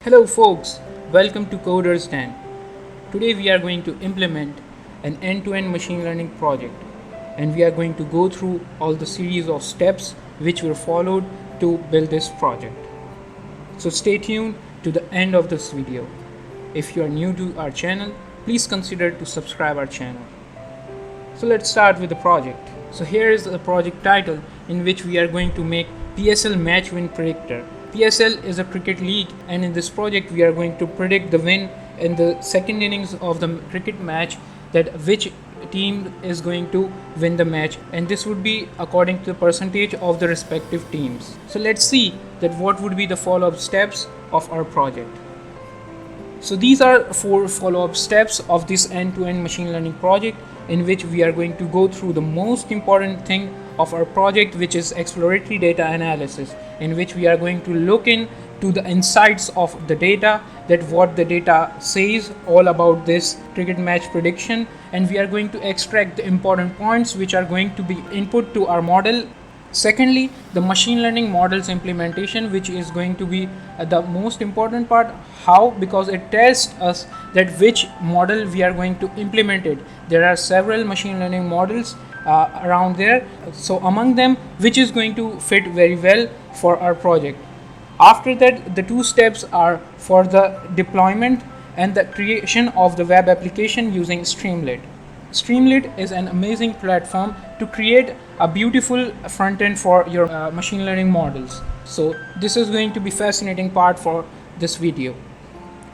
Hello folks, welcome to Coders Den. Today we are going to implement an end-to-end machine learning project, and we are going to go through all the series of steps which were followed to build this project. So stay tuned to the end of this video. If you are new to our channel, please consider to subscribe our channel. So let's start with the project. So here is the project title in which we are going to make PSL match win predictor. PSL is a cricket league, and in this project we are going to predict the win in the second innings of the cricket match, that which team is going to win the match, and this would be according to the percentage of the respective teams. So let's see that what would be the follow-up steps of our project. So these are 4 follow-up steps of this end-to-end machine learning project, in which we are going to go through the most important thing of our project, which is exploratory data analysis, in which we are going to look into the insights of the data, that what the data says all about this cricket match prediction, and we are going to extract the important points which are going to be input to our model. Secondly, the machine learning models implementation, which is going to be the most important part. How? Because it tells us that which model we are going to implement it. There are several machine learning models around there, so among them which is going to fit very well for our project. After that, the 2 steps are for the deployment and the creation of the web application using Streamlit. Streamlit is an amazing platform to create a beautiful front end for your machine learning models. So this is going to be fascinating part for this video.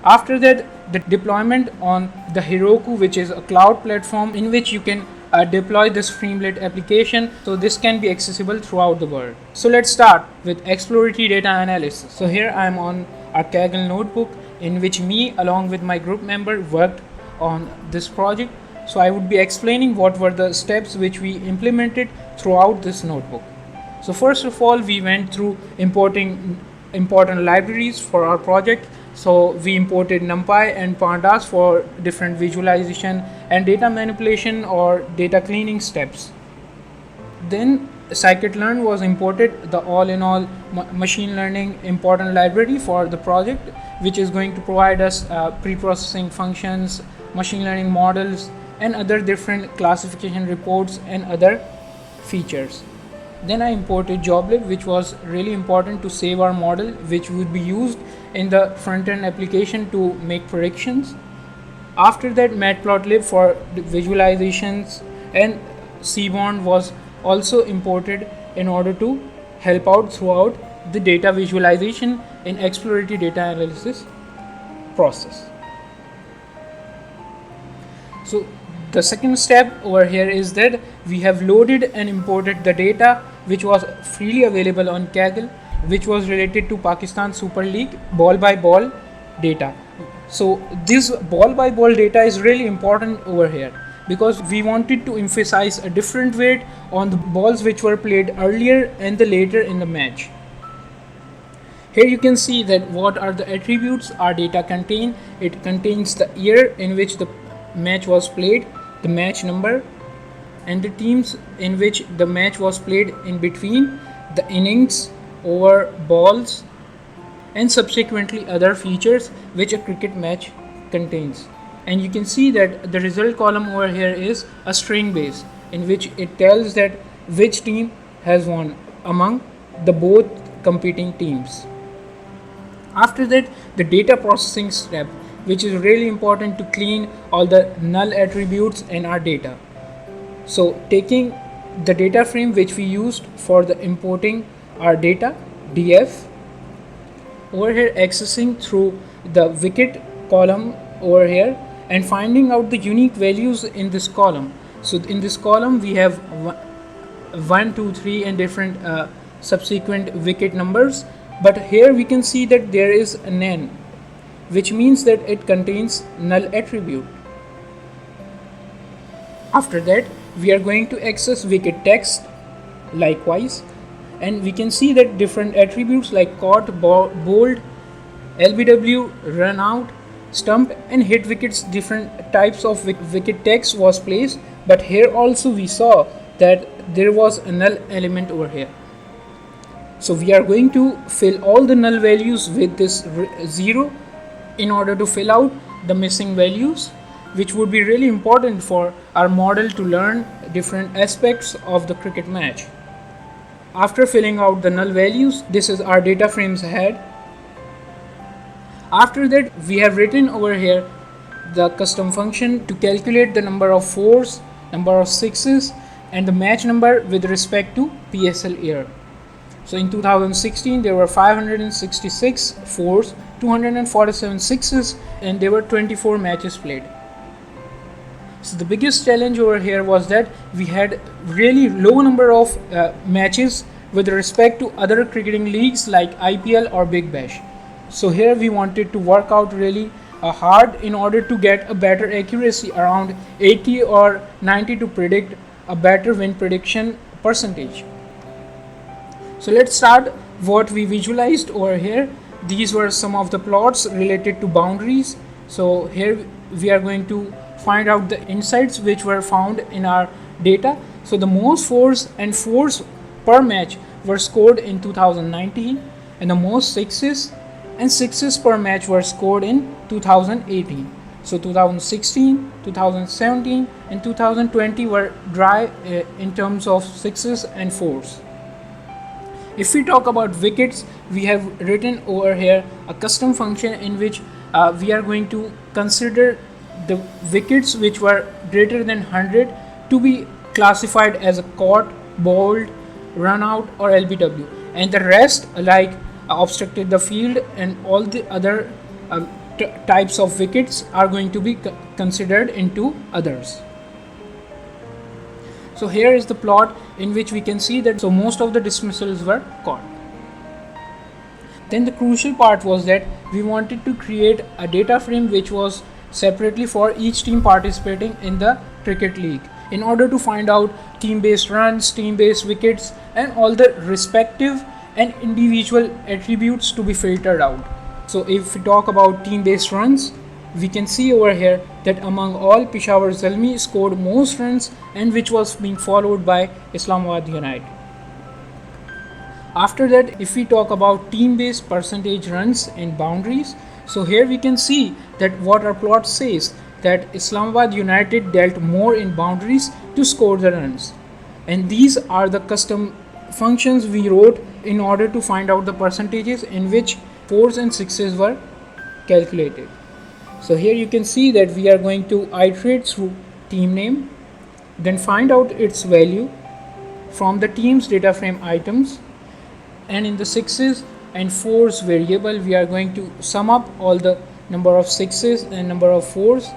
After that, the deployment on the Heroku, which is a cloud platform in which you can deploy this Streamlit application, so this can be accessible throughout the world. So let's start with exploratory data analysis. So here I am on our Kaggle notebook, in which me along with my group member worked on this project. So I would be explaining what were the steps which we implemented throughout this notebook. So first of all, we went through importing important libraries for our project. So we imported NumPy and Pandas for different visualization and data manipulation or data cleaning steps. Then scikit-learn was imported, the all-in-all machine learning important library for the project, which is going to provide us pre-processing functions, machine learning models, and other different classification reports and other features. Then I imported joblib, which was really important to save our model, which would be used in the front-end application to make predictions. After that, matplotlib for the visualizations, and Seaborn was also imported in order to help out throughout the data visualization in exploratory data analysis process. So the second step over here is that we have loaded and imported the data which was freely available on Kaggle, which was related to Pakistan Super League ball by ball data. So this ball by ball data is really important over here, because we wanted to emphasize a different weight on the balls which were played earlier and the later in the match. Here you can see that what are the attributes our data contain. It contains the year in which the match was played, the match number, and the teams in which the match was played in between, the innings, over, balls, and subsequently other features which a cricket match contains. And you can see that the result column over here is a string base, in which it tells that which team has won among the both competing teams. After that, the data processing step, which is really important to clean all the null attributes in our data. So taking the data frame which we used for the importing our data, df, over here accessing through the wicket column over here and finding out the unique values in this column. So in this column we have 1, 2, 3 and different subsequent wicket numbers, but here we can see that there is an n, which means that it contains null attribute. After that, we are going to access wicket text likewise, and we can see that different attributes like caught, bowled, LBW, run out, stump and hit wickets, different types of wicket text was placed, but here also we saw that there was a null element over here. So we are going to fill all the null values with this 0 in order to fill out the missing values, which would be really important for our model to learn different aspects of the cricket match. After filling out the null values, this is our data frame's head. After that, we have written over here the custom function to calculate the number of fours, number of sixes, and the match number with respect to PSL year. So in 2016 there were 566 fours, 247 sixes, and there were 24 matches played. So the biggest challenge over here was that we had really low number of matches with respect to other cricketing leagues like IPL or Big Bash. So here we wanted to work out really hard in order to get a better accuracy, around 80 or 90, to predict a better win prediction percentage. So let's start what we visualized over here. These were some of the plots related to boundaries. So here we are going to find out the insights which were found in our data. So the most fours and fours per match were scored in 2019, and the most sixes and sixes per match were scored in 2018. So 2016, 2017 and 2020 were dry in terms of sixes and fours. If we talk about wickets, we have written over here a custom function in which we are going to consider the wickets which were greater than 100 to be classified as a caught, bowled, run out or LBW, and the rest, like obstructed the field and all the other types of wickets, are going to be considered into others. So here is the plot in which we can see that most of the dismissals were caught. Then the crucial part was that we wanted to create a data frame which was separately for each team participating in the cricket league, in order to find out team-based runs, team-based wickets, and all the respective and individual attributes to be filtered out. So if we talk about team-based runs, we can see over here that among all, Peshawar Zalmi scored most runs, and which was being followed by Islamabad United. After that, if we talk about team-based percentage runs and boundaries, so here we can see that what our plot says, that Islamabad United dealt more in boundaries to score the runs, and these are the custom functions we wrote in order to find out the percentages in which fours and sixes were calculated. So here you can see that we are going to iterate through team name, then find out its value from the team's data frame items, and in the sixes and fours variable we are going to sum up all the number of sixes and number of fours,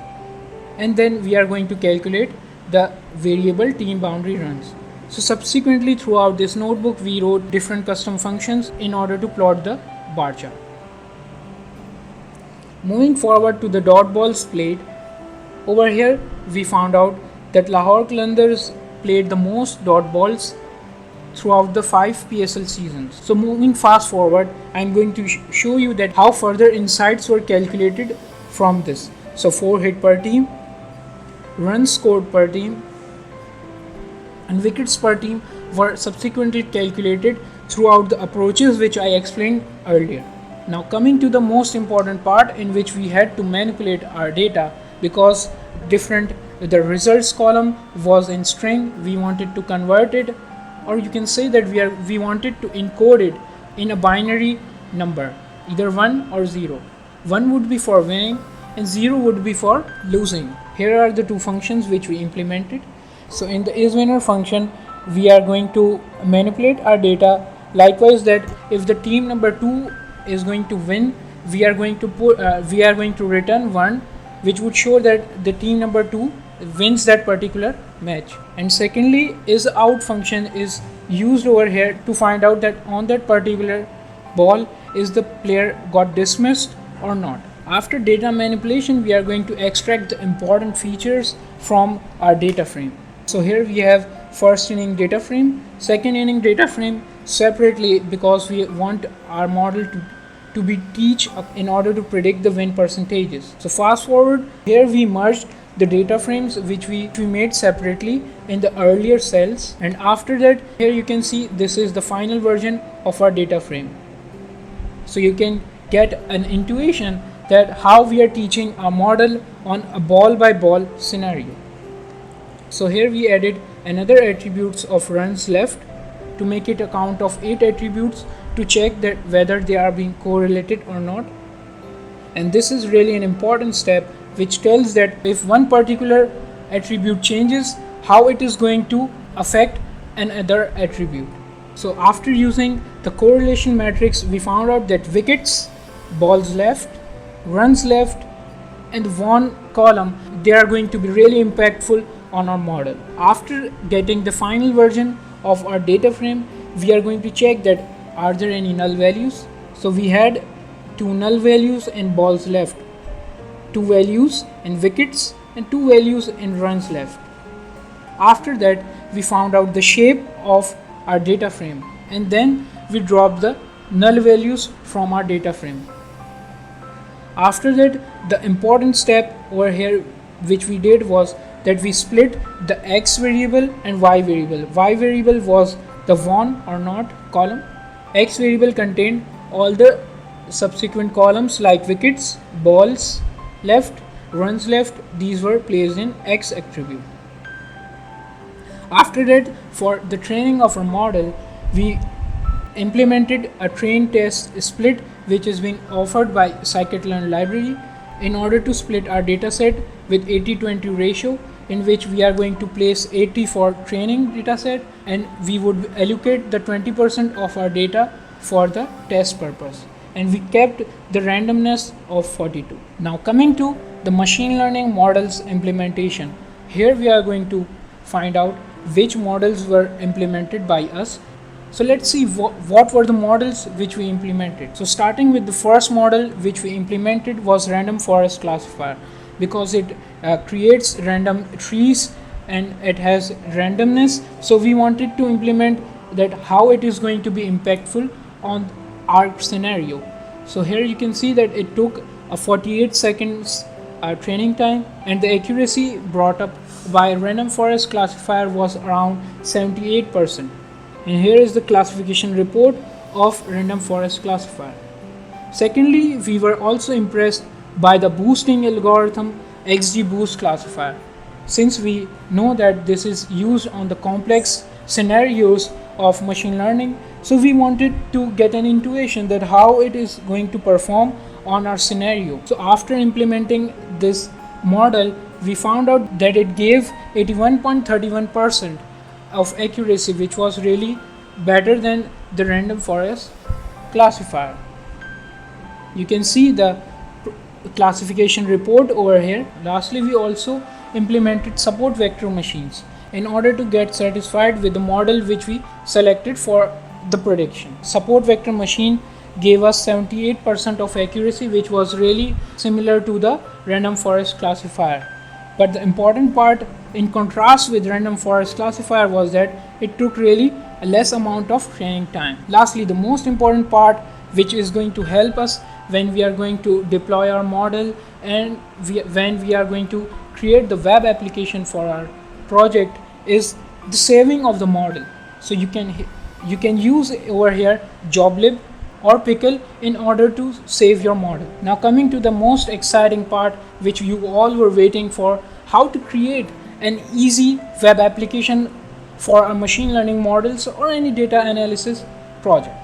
and then we are going to calculate the variable team boundary runs. So subsequently throughout this notebook we wrote different custom functions in order to plot the bar chart. Moving forward to the dot balls played, over here we found out that Lahore Qalandars played the most dot balls throughout the 5 PSL seasons. So moving fast forward, I am going to show you that how further insights were calculated from this. So 4 hit per team, runs scored per team, and wickets per team were subsequently calculated throughout the approaches which I explained earlier. Now coming to the most important part in which we had to manipulate our data, because the results column was in string, we wanted to convert it, or you can say that we wanted to encode it in a binary number, either 1 or 0. 1 would be for winning and 0 would be for losing. Here are the two functions which we implemented. So in the isWinner function we are going to manipulate our data likewise, that if the team number 2 is going to win, we are going to return 1, which would show that the team number 2 wins that particular match. And secondly, isOut function is used over here to find out that on that particular ball is the player got dismissed or not. After data manipulation, we are going to extract the important features from our data frame. So here we have first inning data frame, second inning data frame separately, because we want our model to be teach in order to predict the win percentages. So fast forward, here we merged the data frames which we made separately in the earlier cells, and after that here you can see this is the final version of our data frame. So you can get an intuition that how we are teaching a model on a ball by ball scenario. So here we added another attributes of runs left to make it a count of 8 attributes to check that whether they are being correlated or not. And this is really an important step which tells that if one particular attribute changes, how it is going to affect another attribute. So after using the correlation matrix, we found out that wickets, balls left, runs left, and one column, they are going to be really impactful on our model. After getting the final version of our data frame, we are going to check that are there any null values. So we had 2 null values in balls left, 2 values in wickets, and 2 values in runs left. After that, we found out the shape of our data frame, and then we dropped the null values from our data frame. After that, the important step over here which we did was that we split the x variable and y variable. Y variable was the won or not column. X variable contained all the subsequent columns like wickets, balls left, runs left. These were placed in x attribute. After that, for the training of our model, we implemented a train test split which is being offered by scikit-learn library in order to split our dataset with 80-20 ratio, in which we are going to place 80 for training dataset and we would allocate the 20% of our data for the test purpose, and we kept the randomness of 42. Now coming to the machine learning models implementation, here we are going to find out which models were implemented by us. So let's see what were the models which we implemented. So starting with the first model which we implemented was random forest classifier, because it creates random trees and it has randomness. So we wanted to implement that how it is going to be impactful on our scenario. So here you can see that it took a 48 seconds training time, and the accuracy brought up by random forest classifier was around 78%. And here is the classification report of random forest classifier. Secondly, we were also impressed by the boosting algorithm XGBoost classifier. Since we know that this is used on the complex scenarios of machine learning, so we wanted to get an intuition that how it is going to perform on our scenario. So after implementing this model, we found out that it gave 81.31% of accuracy, which was really better than the random forest classifier. You can see the classification report over here. Lastly, we also implemented support vector machines in order to get satisfied with the model which we selected for the prediction. Support vector machine gave us 78% of accuracy, which was really similar to the random forest classifier. But the important part in contrast with random forest classifier was that it took really a less amount of training time. Lastly, the most important part which is going to help us when we are going to deploy our model and when we are going to create the web application for our project is the saving of the model. So you can use over here joblib or pickle in order to save your model. Now coming to the most exciting part which you all were waiting for, how to create an easy web application for our machine learning models or any data analysis project.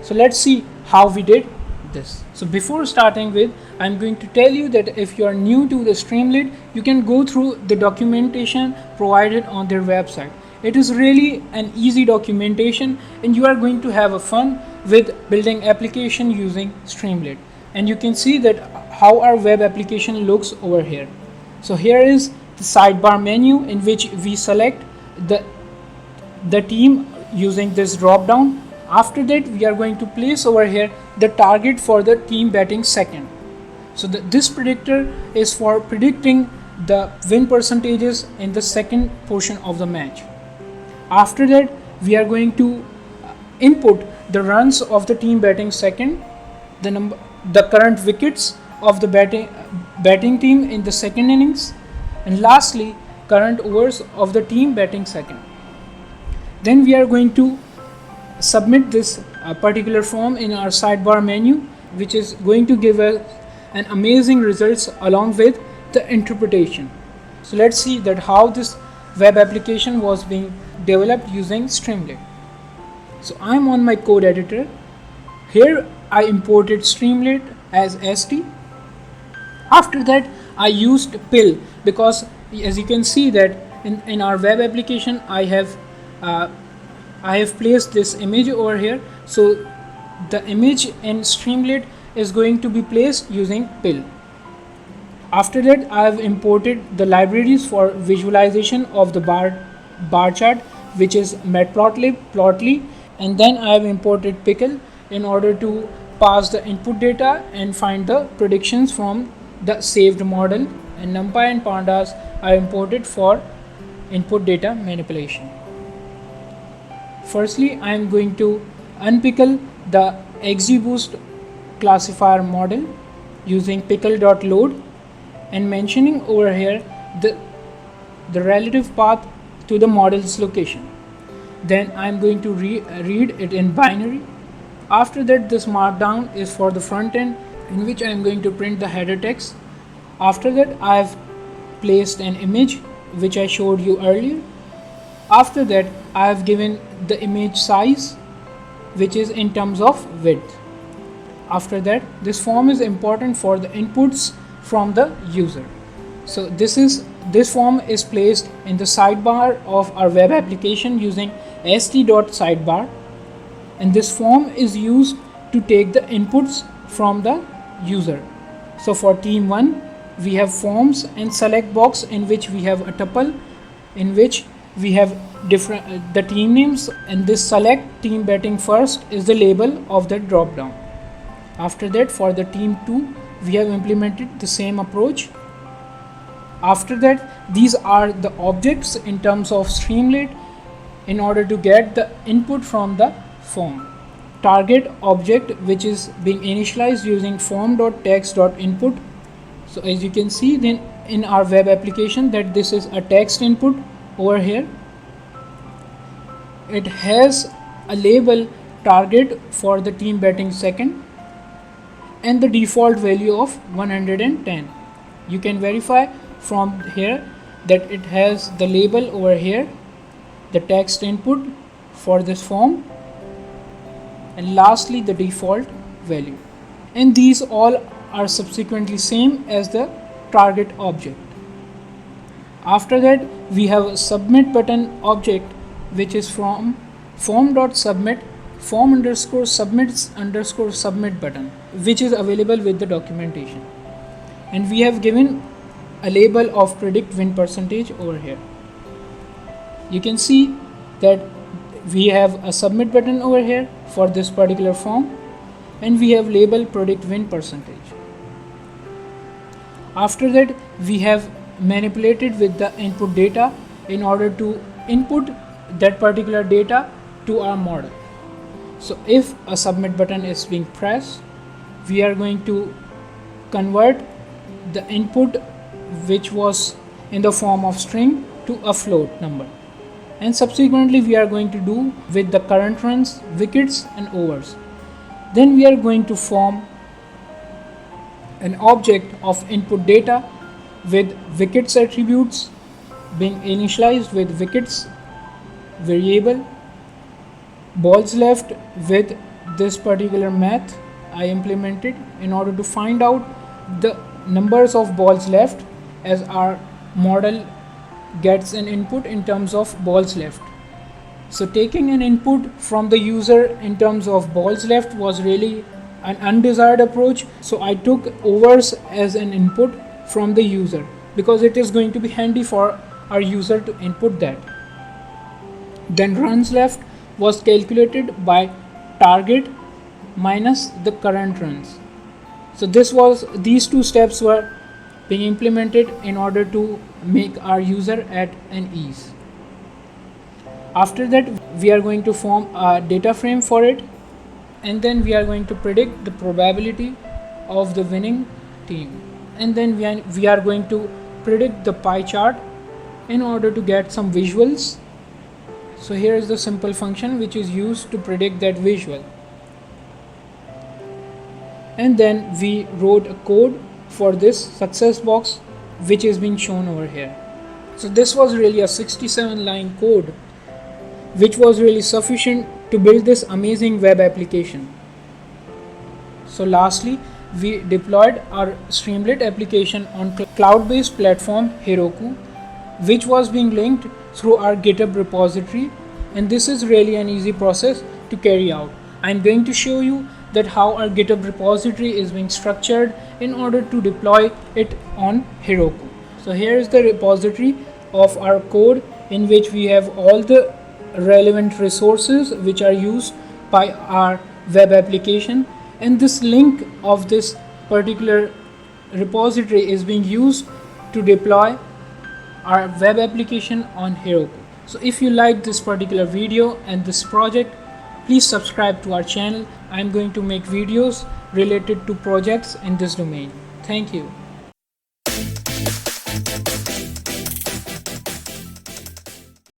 So let's see how we did this. So before starting with, I'm going to tell you that if you are new to the Streamlit, you can go through the documentation provided on their website. It is really an easy documentation and you are going to have a fun with building application using Streamlit. And you can see that how our web application looks over here. So here is the sidebar menu in which we select the team using this drop down. After that, we are going to place over here the target for the team batting second. So this predictor is for predicting the win percentages in the second portion of the match. After that, we are going to input the runs of the team batting second, the current wickets of the batting team in the second innings, and lastly current overs of the team batting second. Then we are going to submit this particular form in our sidebar menu, which is going to give us and amazing results along with the interpretation. So let's see that how this web application was being developed using Streamlit. So I'm on my code editor. Here I imported Streamlit as ST. After that I used pill because as you can see that in our web application I have placed this image over here. So the image in Streamlit is going to be placed using pill. After that I have imported the libraries for visualization of the bar chart, which is Matplotlib, Plotly, and then I have imported pickle in order to pass the input data and find the predictions from the saved model, and NumPy and Pandas are imported for input data manipulation. Firstly, I am going to unpickle the XGBoost classifier model using pickle.load and mentioning over here the relative path to the model's location. Then I am going to read it in binary. After that, this markdown is for the front end, in which I am going to print the header text. After that, I have placed an image which I showed you earlier. After that, I have given the image size, which is in terms of width. After that, this form is important for the inputs from the user. So this form is placed in the sidebar of our web application using st.sidebar, and this form is used to take the inputs from the user. So for team 1 we have forms and select box, in which we have a tuple in which we have different the team names, and this select team betting first is the label of the drop down. After that, for the team 2 we have implemented the same approach. After that, these are the objects in terms of Streamlit in order to get the input from the form. Target object, which is being initialized using form.text.input. So as you can see then in our web application that this is a text input over here. It has a label target for the team betting second and the default value of 110. You can verify from here that it has the label over here, the text input for this form, and lastly the default value, and these all are subsequently same as the target object. After that, we have a submit button object, which is from form.submit form_submit button, which is available with the documentation, and we have given a label of predict win percentage over here. You can see that we have a submit button over here for this particular form, and we have label predict win percentage. After that, we have manipulated with the input data in order to input that particular data to our model. So if a submit button is being pressed, we are going to convert the input, which was in the form of string, to a float number, and subsequently we are going to do with the current runs, wickets and overs. Then we are going to form an object of input data with wickets attributes being initialized with wickets variable, balls left with this particular math I implemented in order to find out the numbers of balls left, as our model gets an input in terms of balls left. So taking an input from the user in terms of balls left was really an undesired approach, so I took overs as an input from the user because it is going to be handy for our user to input that. Then runs left was calculated by target minus the current runs. So these two steps were being implemented in order to make our user at an ease. After that, we are going to form a data frame for it, and then we are going to predict the probability of the winning team, and then we are going to predict the pie chart in order to get some visuals. So here is the simple function which is used to predict that visual. and then we wrote a code for this success box, which is being shown over here. So this was really a 67 line code which was really sufficient to build this amazing web application. So lastly, we deployed our Streamlit application on cloud-based platform Heroku, which was being linked through our GitHub repository, and this is really an easy process to carry out. I'm going to show you that how our GitHub repository is being structured in order to deploy it on Heroku. So here is the repository of our code, in which we have all the relevant resources which are used by our web application, and this link of this particular repository is being used to deploy our web application on Heroku. So if you like this particular video and this project, please subscribe to our channel. I'm going to make videos related to projects in this domain. Thank you.